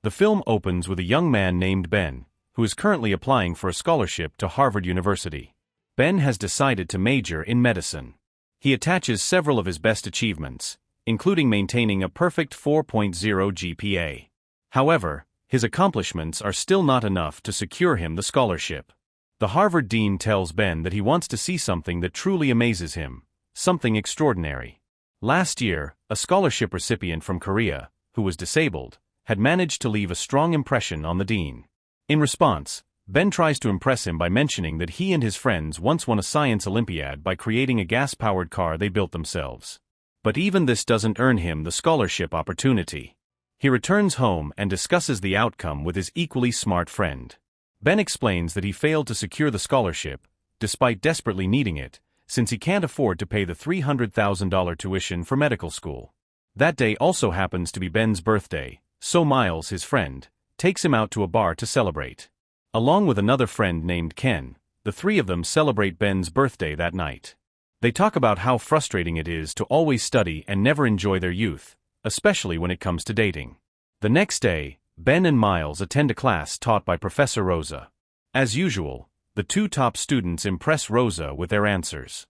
The film opens with a young man named Ben, who is currently applying for a scholarship to Harvard University. Ben has decided to major in medicine. He attaches several of his best achievements, including maintaining a perfect 4.0 GPA. However, his accomplishments are still not enough to secure him the scholarship. The Harvard dean tells Ben that he wants to see something that truly amazes him, something extraordinary. Last year, a scholarship recipient from Korea, who was disabled, had managed to leave a strong impression on the dean. In response, Ben tries to impress him by mentioning that he and his friends once won a science Olympiad by creating a gas-powered car they built themselves. But even this doesn't earn him the scholarship opportunity. He returns home and discusses the outcome with his equally smart friend. Ben explains that he failed to secure the scholarship, despite desperately needing it, since he can't afford to pay the $300,000 tuition for medical school. That day also happens to be Ben's birthday, so Miles, his friend, takes him out to a bar to celebrate. Along with another friend named Ken, the three of them celebrate Ben's birthday that night. They talk about how frustrating it is to always study and never enjoy their youth, especially when it comes to dating. The next day, Ben and Miles attend a class taught by Professor Rosa. As usual, the two top students impress Rosa with their answers.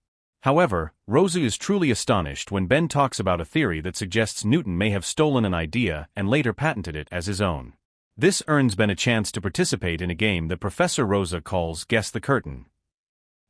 However, Rosa is truly astonished when Ben talks about a theory that suggests Newton may have stolen an idea and later patented it as his own. This earns Ben a chance to participate in a game that Professor Rosa calls Guess the Curtain.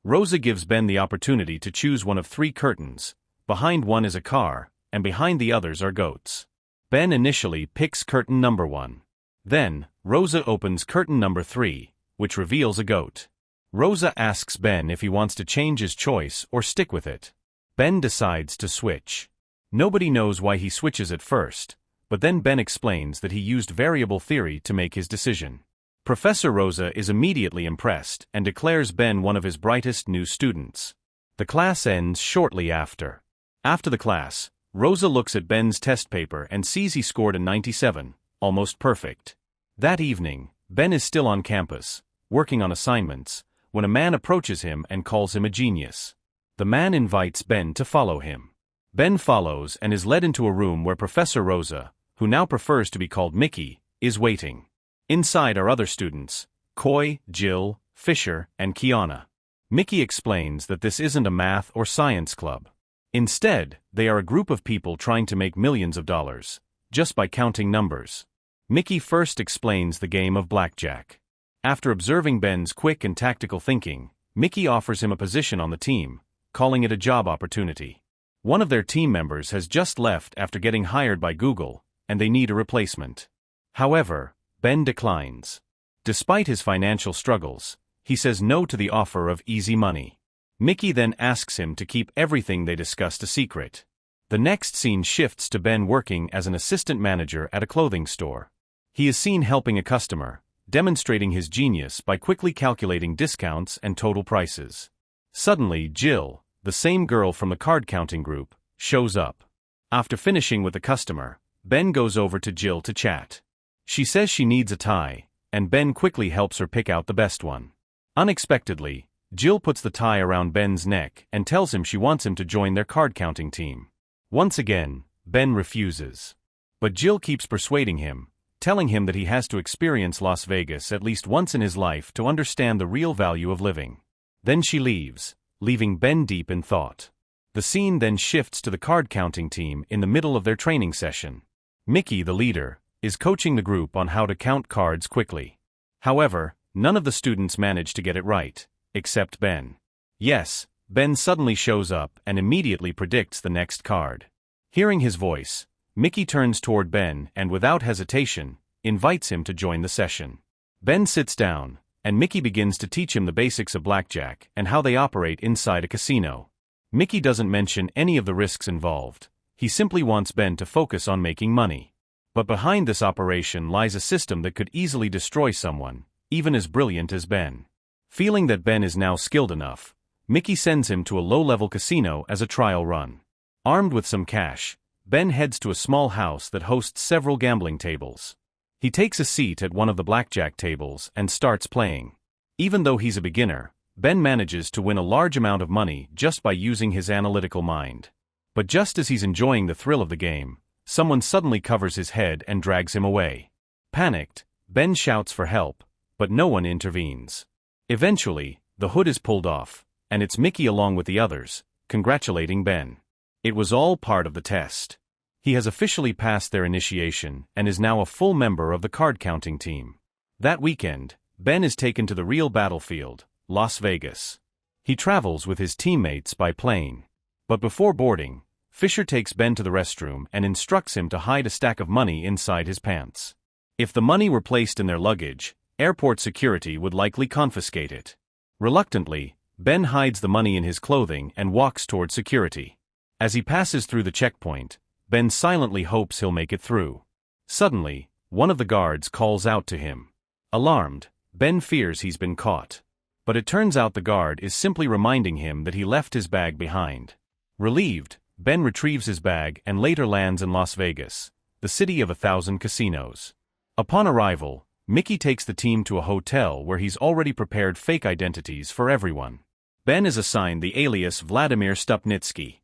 Rosa gives Ben the opportunity to choose one of three curtains. Behind one is a car, and behind the others are goats. Ben initially picks curtain number 1. Then, Rosa opens curtain number 3, which reveals a goat. Rosa asks Ben if he wants to change his choice or stick with it. Ben decides to switch. Nobody knows why he switches at first, but then Ben explains that he used variable theory to make his decision. Professor Rosa is immediately impressed and declares Ben one of his brightest new students. The class ends shortly after. After the class, Rosa looks at Ben's test paper and sees he scored a 97, almost perfect. That evening, Ben is still on campus, working on assignments, when a man approaches him and calls him a genius. The man invites Ben to follow him. Ben follows and is led into a room where Professor Rosa, who now prefers to be called Mickey, is waiting. Inside are other students, Coy, Jill, Fisher, and Kiana. Mickey explains that this isn't a math or science club. Instead, they are a group of people trying to make millions of dollars, just by counting numbers. Mickey first explains the game of blackjack. After observing Ben's quick and tactical thinking, Mickey offers him a position on the team, calling it a job opportunity. One of their team members has just left after getting hired by Google, and they need a replacement. However, Ben declines. Despite his financial struggles, he says no to the offer of easy money. Mickey then asks him to keep everything they discussed a secret. The next scene shifts to Ben working as an assistant manager at a clothing store. He is seen helping a customer, demonstrating his genius by quickly calculating discounts and total prices. Suddenly, Jill, the same girl from the card counting group, shows up. After finishing with the customer, Ben goes over to Jill to chat. She says she needs a tie, and Ben quickly helps her pick out the best one. Unexpectedly, Jill puts the tie around Ben's neck and tells him she wants him to join their card counting team. Once again, Ben refuses. But Jill keeps persuading him, telling him that he has to experience Las Vegas at least once in his life to understand the real value of living. Then she leaves, leaving Ben deep in thought. The scene then shifts to the card counting team in the middle of their training session. Mickey, the leader, is coaching the group on how to count cards quickly. However, none of the students manage to get it right, except Ben. Yes, Ben suddenly shows up and immediately predicts the next card. Hearing his voice, Mickey turns toward Ben and without hesitation, invites him to join the session. Ben sits down, and Mickey begins to teach him the basics of blackjack and how they operate inside a casino. Mickey doesn't mention any of the risks involved. He simply wants Ben to focus on making money. But behind this operation lies a system that could easily destroy someone, even as brilliant as Ben. Feeling that Ben is now skilled enough, Mickey sends him to a low-level casino as a trial run. Armed with some cash, Ben heads to a small house that hosts several gambling tables. He takes a seat at one of the blackjack tables and starts playing. Even though he's a beginner, Ben manages to win a large amount of money just by using his analytical mind. But just as he's enjoying the thrill of the game, someone suddenly covers his head and drags him away. Panicked, Ben shouts for help, but no one intervenes. Eventually, the hood is pulled off, and it's Mickey along with the others, congratulating Ben. It was all part of the test. He has officially passed their initiation and is now a full member of the card-counting team. That weekend, Ben is taken to the real battlefield, Las Vegas. He travels with his teammates by plane. But before boarding, Fisher takes Ben to the restroom and instructs him to hide a stack of money inside his pants. If the money were placed in their luggage, airport security would likely confiscate it. Reluctantly, Ben hides the money in his clothing and walks toward security. As he passes through the checkpoint, Ben silently hopes he'll make it through. Suddenly, one of the guards calls out to him. Alarmed, Ben fears he's been caught. But it turns out the guard is simply reminding him that he left his bag behind. Relieved, Ben retrieves his bag and later lands in Las Vegas, the city of 1,000 casinos. Upon arrival, Mickey takes the team to a hotel where he's already prepared fake identities for everyone. Ben is assigned the alias Vladimir Stupnitsky.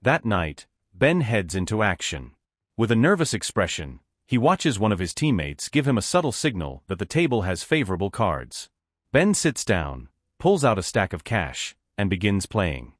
That night, Ben heads into action. With a nervous expression, he watches one of his teammates give him a subtle signal that the table has favorable cards. Ben sits down, pulls out a stack of cash, and begins playing.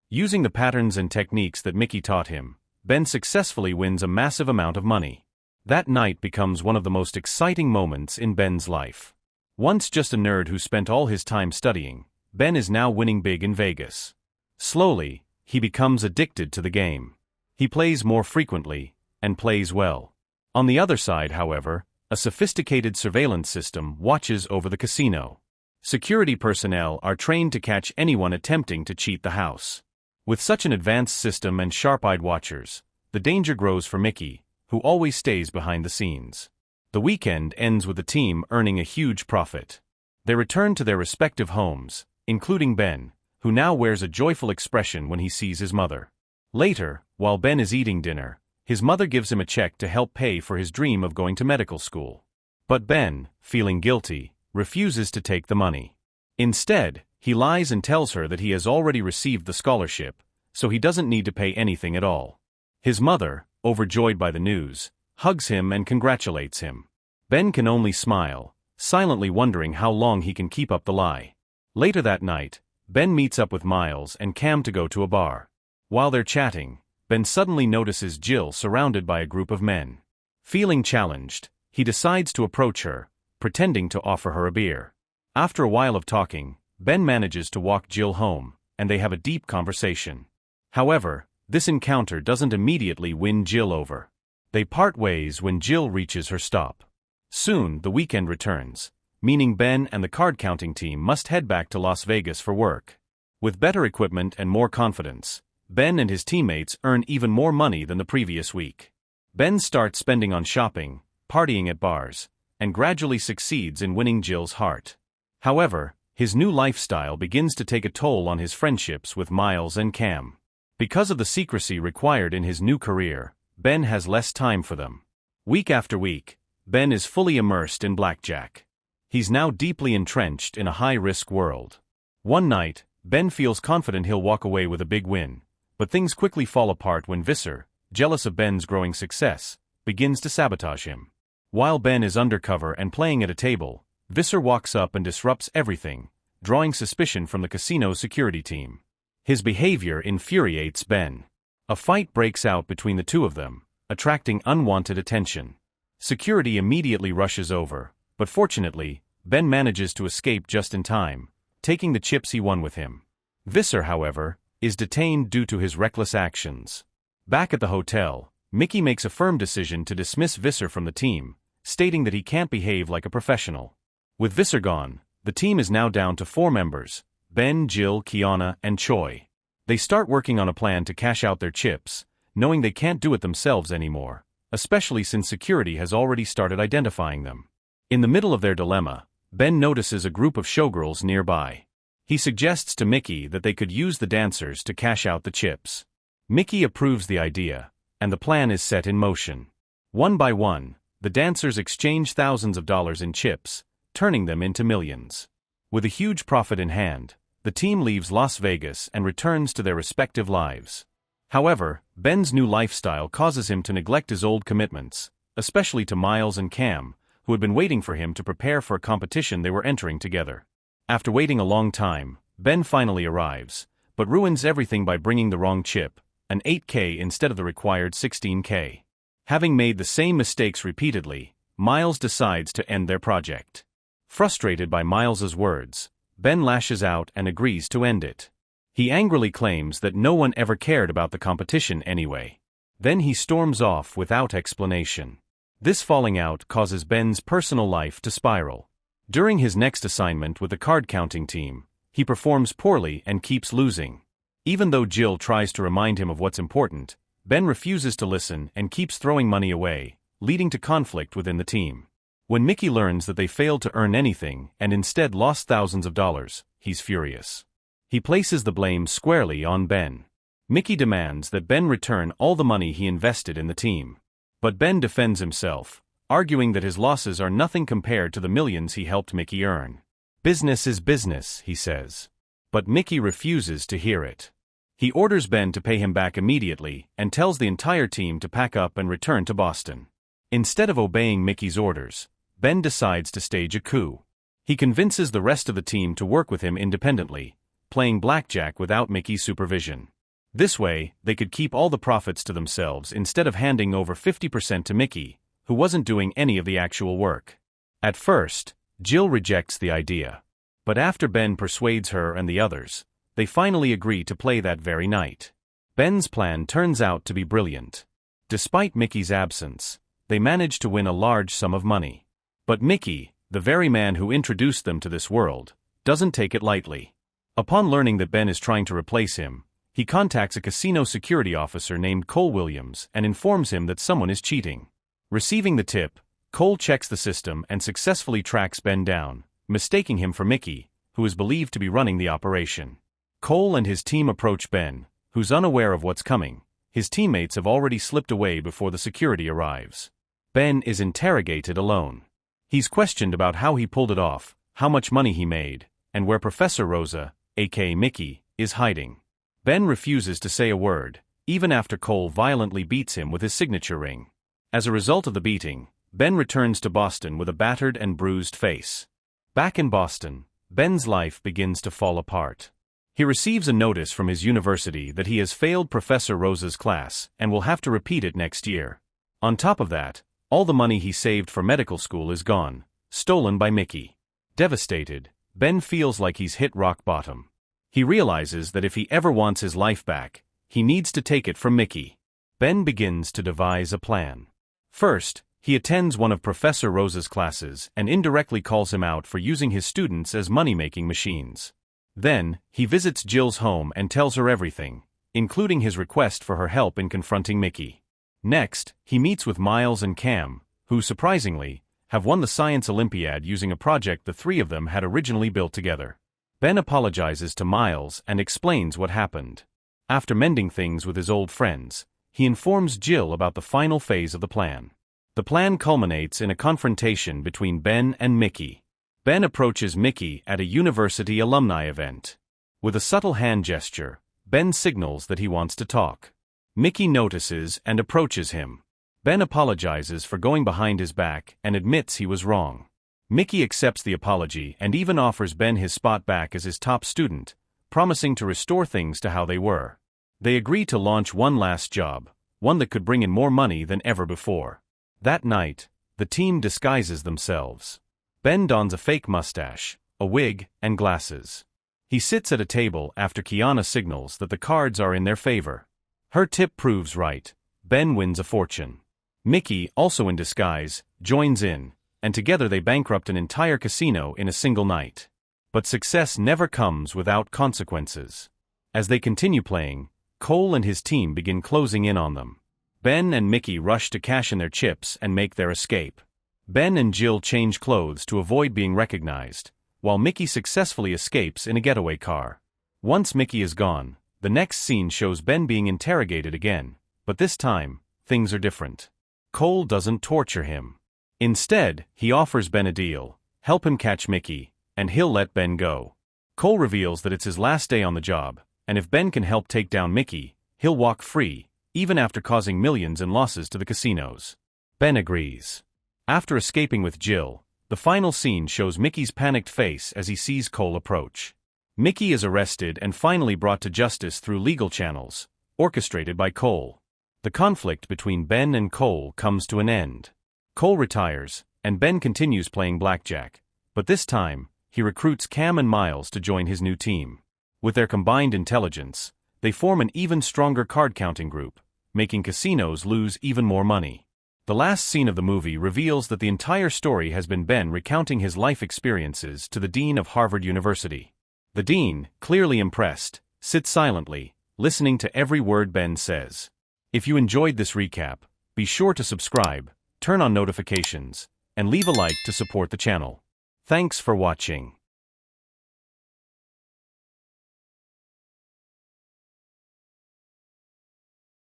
Using the patterns and techniques that Mickey taught him, Ben successfully wins a massive amount of money. That night becomes one of the most exciting moments in Ben's life. Once just a nerd who spent all his time studying, Ben is now winning big in Vegas. Slowly, he becomes addicted to the game. He plays more frequently, and plays well. On the other side, however, a sophisticated surveillance system watches over the casino. Security personnel are trained to catch anyone attempting to cheat the house. With such an advanced system and sharp-eyed watchers, the danger grows for Mickey, who always stays behind the scenes. The weekend ends with the team earning a huge profit. They return to their respective homes, including Ben, who now wears a joyful expression when he sees his mother. Later, while Ben is eating dinner, his mother gives him a check to help pay for his dream of going to medical school. But Ben, feeling guilty, refuses to take the money. Instead, he lies and tells her that he has already received the scholarship, so he doesn't need to pay anything at all. His mother, overjoyed by the news, hugs him and congratulates him. Ben can only smile, silently wondering how long he can keep up the lie. Later that night, Ben meets up with Miles and Cam to go to a bar. While they're chatting, Ben suddenly notices Jill surrounded by a group of men. Feeling challenged, he decides to approach her, pretending to offer her a beer. After a while of talking, Ben manages to walk Jill home, and they have a deep conversation. However, this encounter doesn't immediately win Jill over. They part ways when Jill reaches her stop. Soon, the weekend returns, meaning Ben and the card-counting team must head back to Las Vegas for work. With better equipment and more confidence, Ben and his teammates earn even more money than the previous week. Ben starts spending on shopping, partying at bars, and gradually succeeds in winning Jill's heart. However, his new lifestyle begins to take a toll on his friendships with Miles and Cam. Because of the secrecy required in his new career, Ben has less time for them. Week after week, Ben is fully immersed in blackjack. He's now deeply entrenched in a high-risk world. One night, Ben feels confident he'll walk away with a big win, but things quickly fall apart when Visser, jealous of Ben's growing success, begins to sabotage him. While Ben is undercover and playing at a table, Visser walks up and disrupts everything, drawing suspicion from the casino's security team. His behavior infuriates Ben. A fight breaks out between the two of them, attracting unwanted attention. Security immediately rushes over, but fortunately, Ben manages to escape just in time, taking the chips he won with him. Visser, however, is detained due to his reckless actions. Back at the hotel, Mickey makes a firm decision to dismiss Visser from the team, stating that he can't behave like a professional. With Visser gone, the team is now down to 4 members: Ben, Jill, Kiana, and Choi. They start working on a plan to cash out their chips, knowing they can't do it themselves anymore, especially since security has already started identifying them. In the middle of their dilemma, Ben notices a group of showgirls nearby. He suggests to Mickey that they could use the dancers to cash out the chips. Mickey approves the idea, and the plan is set in motion. One by one, the dancers exchange thousands of dollars in chips, turning them into millions. With a huge profit in hand, the team leaves Las Vegas and returns to their respective lives. However, Ben's new lifestyle causes him to neglect his old commitments, especially to Miles and Cam, who had been waiting for him to prepare for a competition they were entering together. After waiting a long time, Ben finally arrives, but ruins everything by bringing the wrong chip, an 8K instead of the required 16K. Having made the same mistakes repeatedly, Miles decides to end their project. Frustrated by Miles's words, Ben lashes out and agrees to end it. He angrily claims that no one ever cared about the competition anyway. Then he storms off without explanation. This falling out causes Ben's personal life to spiral. During his next assignment with the card-counting team, he performs poorly and keeps losing. Even though Jill tries to remind him of what's important, Ben refuses to listen and keeps throwing money away, leading to conflict within the team. When Mickey learns that they failed to earn anything and instead lost thousands of dollars, he's furious. He places the blame squarely on Ben. Mickey demands that Ben return all the money he invested in the team. But Ben defends himself, arguing that his losses are nothing compared to the millions he helped Mickey earn. Business is business, he says. But Mickey refuses to hear it. He orders Ben to pay him back immediately and tells the entire team to pack up and return to Boston. Instead of obeying Mickey's orders, Ben decides to stage a coup. He convinces the rest of the team to work with him independently, playing blackjack without Mickey's supervision. This way, they could keep all the profits to themselves instead of handing over 50% to Mickey, who wasn't doing any of the actual work. At first, Jill rejects the idea. But after Ben persuades her and the others, they finally agree to play that very night. Ben's plan turns out to be brilliant. Despite Mickey's absence, they manage to win a large sum of money. But Mickey, the very man who introduced them to this world, doesn't take it lightly. Upon learning that Ben is trying to replace him, he contacts a casino security officer named Cole Williams and informs him that someone is cheating. Receiving the tip, Cole checks the system and successfully tracks Ben down, mistaking him for Mickey, who is believed to be running the operation. Cole and his team approach Ben, who's unaware of what's coming. His teammates have already slipped away before the security arrives. Ben is interrogated alone. He's questioned about how he pulled it off, how much money he made, and where Professor Rosa, aka Mickey, is hiding. Ben refuses to say a word, even after Cole violently beats him with his signature ring. As a result of the beating, Ben returns to Boston with a battered and bruised face. Back in Boston, Ben's life begins to fall apart. He receives a notice from his university that he has failed Professor Rosa's class and will have to repeat it next year. On top of that, all the money he saved for medical school is gone, stolen by Mickey. Devastated, Ben feels like he's hit rock bottom. He realizes that if he ever wants his life back, he needs to take it from Mickey. Ben begins to devise a plan. First, he attends one of Professor Rosa's classes and indirectly calls him out for using his students as money-making machines. Then, he visits Jill's home and tells her everything, including his request for her help in confronting Mickey. Next, he meets with Miles and Cam, who, surprisingly, have won the Science Olympiad using a project the three of them had originally built together. Ben apologizes to Miles and explains what happened. After mending things with his old friends, he informs Jill about the final phase of the plan. The plan culminates in a confrontation between Ben and Mickey. Ben approaches Mickey at a university alumni event. With a subtle hand gesture, Ben signals that he wants to talk. Mickey notices and approaches him. Ben apologizes for going behind his back and admits he was wrong. Mickey accepts the apology and even offers Ben his spot back as his top student, promising to restore things to how they were. They agree to launch one last job, one that could bring in more money than ever before. That night, the team disguises themselves. Ben dons a fake mustache, a wig, and glasses. He sits at a table after Kiana signals that the cards are in their favor. Her tip proves right. Ben wins a fortune. Mickey, also in disguise, joins in, and together they bankrupt an entire casino in a single night. But success never comes without consequences. As they continue playing, Cole and his team begin closing in on them. Ben and Mickey rush to cash in their chips and make their escape. Ben and Jill change clothes to avoid being recognized, while Mickey successfully escapes in a getaway car. Once Mickey is gone, the next scene shows Ben being interrogated again, but this time, things are different. Cole doesn't torture him. Instead, he offers Ben a deal, help him catch Mickey, and he'll let Ben go. Cole reveals that it's his last day on the job, and if Ben can help take down Mickey, he'll walk free, even after causing millions in losses to the casinos. Ben agrees. After escaping with Jill, the final scene shows Mickey's panicked face as he sees Cole approach. Mickey is arrested and finally brought to justice through legal channels, orchestrated by Cole. The conflict between Ben and Cole comes to an end. Cole retires, and Ben continues playing blackjack, but this time, he recruits Cam and Miles to join his new team. With their combined intelligence, they form an even stronger card-counting group, making casinos lose even more money. The last scene of the movie reveals that the entire story has been Ben recounting his life experiences to the dean of Harvard University. The dean, clearly impressed, sits silently, listening to every word Ben says. If you enjoyed this recap, be sure to subscribe, turn on notifications, and leave a like to support the channel. Thanks for watching.